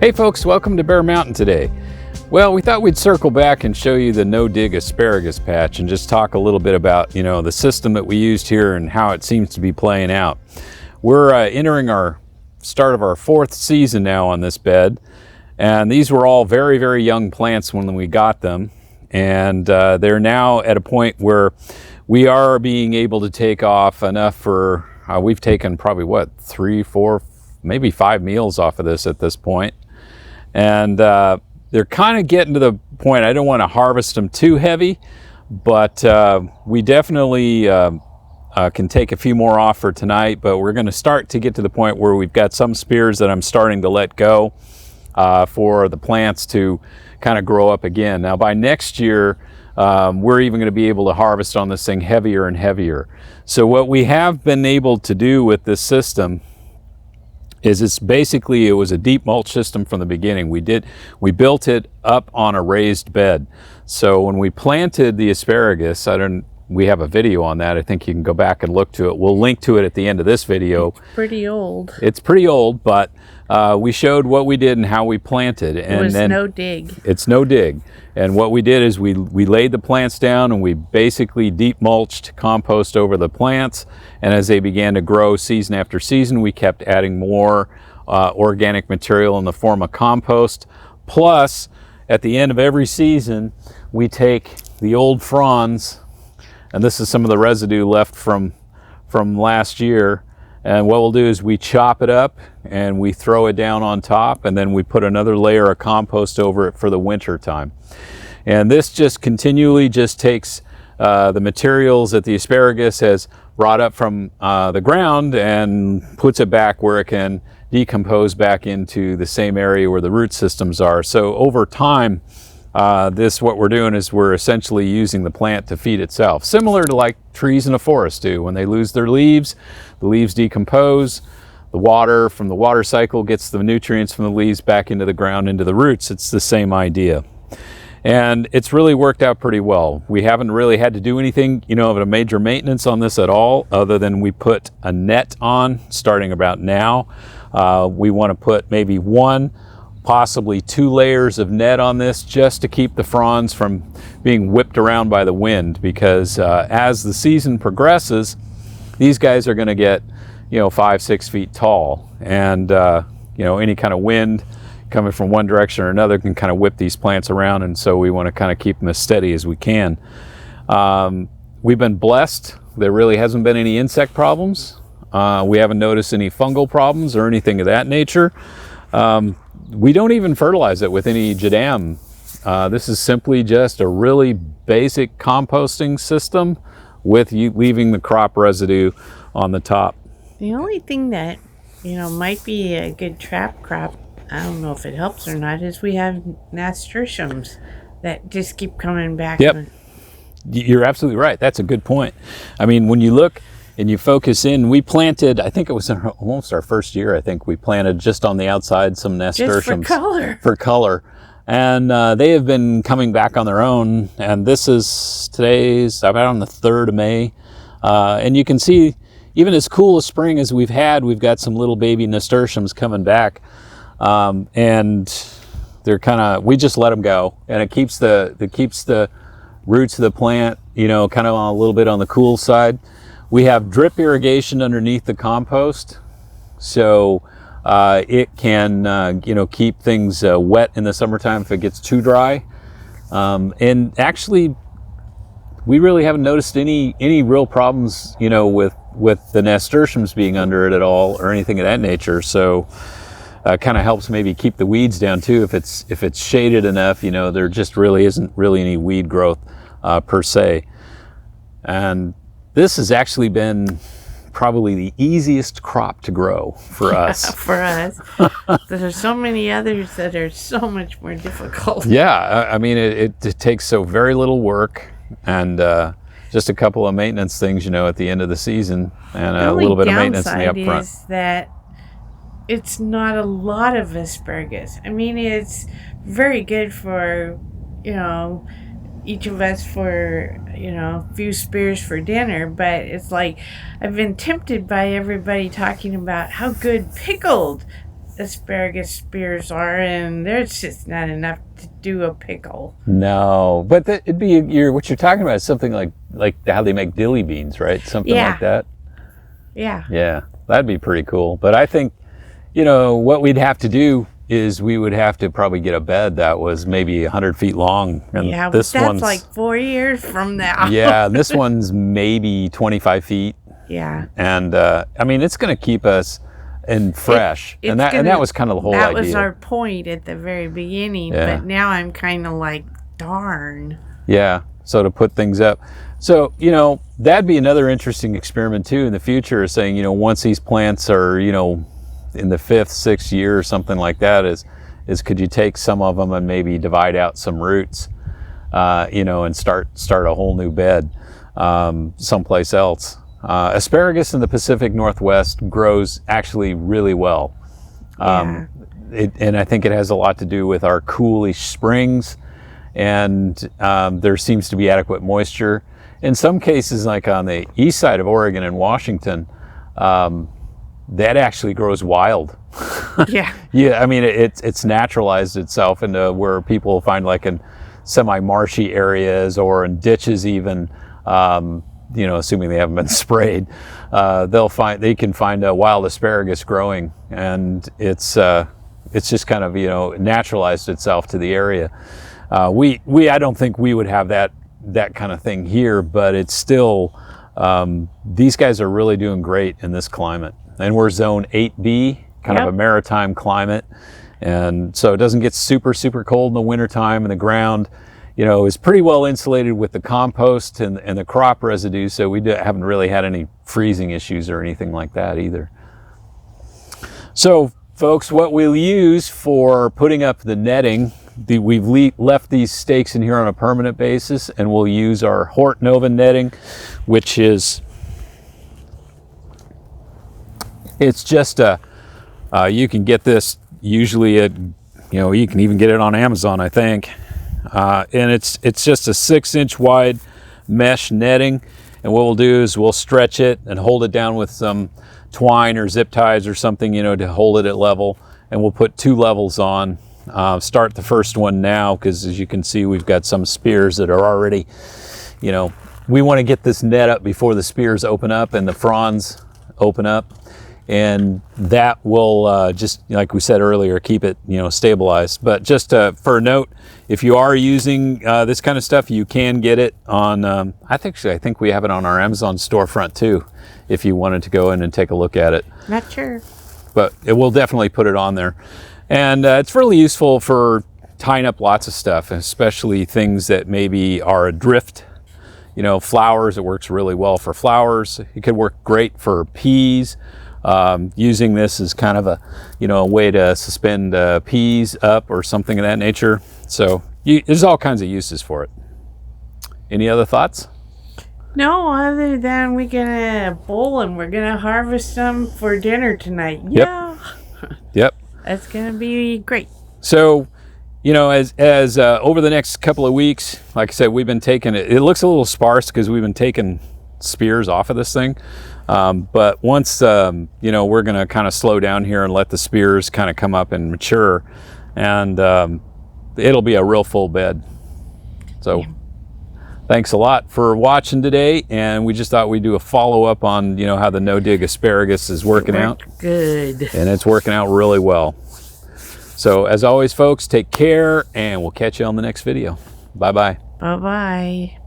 Hey folks, welcome to Bear Mountain today. Well, we thought we'd circle back and show you the no dig asparagus patch and just talk a little bit about, the system that we used here and how it seems to be playing out. We're entering our start of our fourth season now on this bed, and these were all very, very young plants when we got them, and they're now at a point where we are being able to take off enough for, we've taken probably 3, 4, maybe 5 meals off of this at this point. And they're kind of getting to the point, I don't want to harvest them too heavy, but we definitely can take a few more off for tonight, but we're going to start to get to the point where we've got some spears that I'm starting to let go for the plants to kind of grow up again. Now by next year, we're even going to be able to harvest on this thing heavier and heavier. So what we have been able to do with this system is it was a deep mulch system from the beginning. We built it up on a raised bed. So when we planted the asparagus, we have a video on that. I think you can go back and look to it. We'll link to it at the end of this video. It's pretty old. It's pretty old, but we showed what we did and how we planted. And it was no dig. It's no dig. And what we did is we laid the plants down and we basically deep mulched compost over the plants. And as they began to grow season after season, we kept adding more organic material in the form of compost. Plus, at the end of every season, we take the old fronds, and this is some of the residue left from last year. And what we'll do is we chop it up and we throw it down on top, and then we put another layer of compost over it for the winter time. And this just continually takes the materials that the asparagus has brought up from the ground and puts it back where it can decompose back into the same area where the root systems are. So over time, what we're doing is we're essentially using the plant to feed itself, similar to like trees in a forest do. When they lose their leaves, the leaves decompose, the water from the water cycle gets the nutrients from the leaves back into the ground, into the roots. It's the same idea. And it's really worked out pretty well. We haven't really had to do anything, of a major maintenance on this at all, other than we put a net on starting about now. We want to put maybe 1, possibly 2 layers of net on this just to keep the fronds from being whipped around by the wind, because as the season progresses, these guys are going to get 5, 6 feet tall, and any kind of wind coming from one direction or another can kind of whip these plants around, and so we want to kind of keep them as steady as we can. We've been blessed. There really hasn't been any insect problems. We haven't noticed any fungal problems or anything of that nature. We don't even fertilize it with any Jadam. This is simply just a really basic composting system with you leaving the crop residue on the top. The only thing that, might be a good trap crop, I don't know if it helps or not, is we have nasturtiums that just keep coming back. Yep. You're absolutely right. That's a good point. I mean, when you look and you focus in, we planted, I think it was almost our first year, I think we planted just on the outside some nasturtiums. Just for color. And they have been coming back on their own. And today's about on the 3rd of May. And you can see, even as cool a spring as we've had, we've got some little baby nasturtiums coming back. And they're we just let them go. And it keeps the roots of the plant, kind of a little bit on the cool side. We have drip irrigation underneath the compost, so it can keep things wet in the summertime if it gets too dry. And actually, we really haven't noticed any real problems, with the nasturtiums being under it at all or anything of that nature. So kind of helps maybe keep the weeds down too. If it's shaded enough, there just really isn't any weed growth per se. And this has actually been probably the easiest crop to grow for us. For us. There's so many others that are so much more difficult. Yeah, I mean, it takes so very little work, and just a couple of maintenance things, at the end of the season, and a little bit of maintenance in the upfront. The only downside is that it's not a lot of asparagus. I mean, it's very good for, each of us for, a few spears for dinner, but it's like I've been tempted by everybody talking about how good pickled asparagus spears are, and there's just not enough to do a pickle. No, but it'd be what you're talking about is something like how they make dilly beans, right? Something like that. Yeah. Yeah, that'd be pretty cool. But I think, what we'd have to do is we would have to probably get a bed that was maybe 100 feet long. And Yeah, this that's one's like 4 years from now. yeah, this one's maybe 25 feet. Yeah. And I mean, it's going to keep us in fresh. And that was kind of the whole idea. That was our point at the very beginning. Yeah. But now I'm kind of like, darn. Yeah. So to put things up. So, that'd be another interesting experiment too in the future, is saying, once these plants are, in the 5th, 6th year or something like that, is could you take some of them and maybe divide out some roots, and start a whole new bed someplace else. Asparagus in the Pacific Northwest grows actually really well. And I think it has a lot to do with our coolish springs, and there seems to be adequate moisture. In some cases, like on the east side of Oregon and Washington, that actually grows wild. Yeah. Yeah, I mean, it's naturalized itself into where people find, like in semi-marshy areas or in ditches even, assuming they haven't been sprayed, they can find a wild asparagus growing, and it's just kind of, naturalized itself to the area. I don't think we would have that kind of thing here, but it's still, these guys are really doing great in this climate. And we're zone 8B, kind of a maritime climate. And so it doesn't get super, super cold in the wintertime, and the ground, is pretty well insulated with the compost and the crop residue. So we haven't really had any freezing issues or anything like that either. So folks, what we'll use for putting up the netting, we've left these stakes in here on a permanent basis, and we'll use our Hort Nova netting, which is, it's just you can get this usually at, you can even get it on Amazon, I think. And it's just a 6-inch wide mesh netting. And what we'll do is we'll stretch it and hold it down with some twine or zip ties or something, to hold it at level. And we'll put 2 levels on. Start the first one now, because as you can see, we've got some spears that are already, we want to get this net up before the spears open up and the fronds open up. And that will, just like we said earlier, keep it, stabilized. But just for a note, if you are using this kind of stuff, you can get it on, I think we have it on our Amazon storefront too, if you wanted to go in and take a look at it. Not sure. But it will definitely put it on there. And it's really useful for tying up lots of stuff, especially things that maybe are adrift. Flowers, it works really well for flowers. It could work great for peas. Using this as kind of a way to suspend peas up or something of that nature. So there's all kinds of uses for it. Any other thoughts? No, other than we get a bowl and we're gonna harvest some for dinner tonight. Yeah. Yep. That's gonna be great. So, as over the next couple of weeks, like I said, we've been taking it. It looks a little sparse because we've been taking spears off of this thing. But once, we're going to kind of slow down here and let the spears kind of come up and mature, and it'll be a real full bed. So thanks a lot for watching today, and we just thought we'd do a follow-up on, how the no-dig asparagus is working out. Good. And it's working out really well. So as always, folks, take care, and we'll catch you on the next video. Bye-bye. Bye-bye.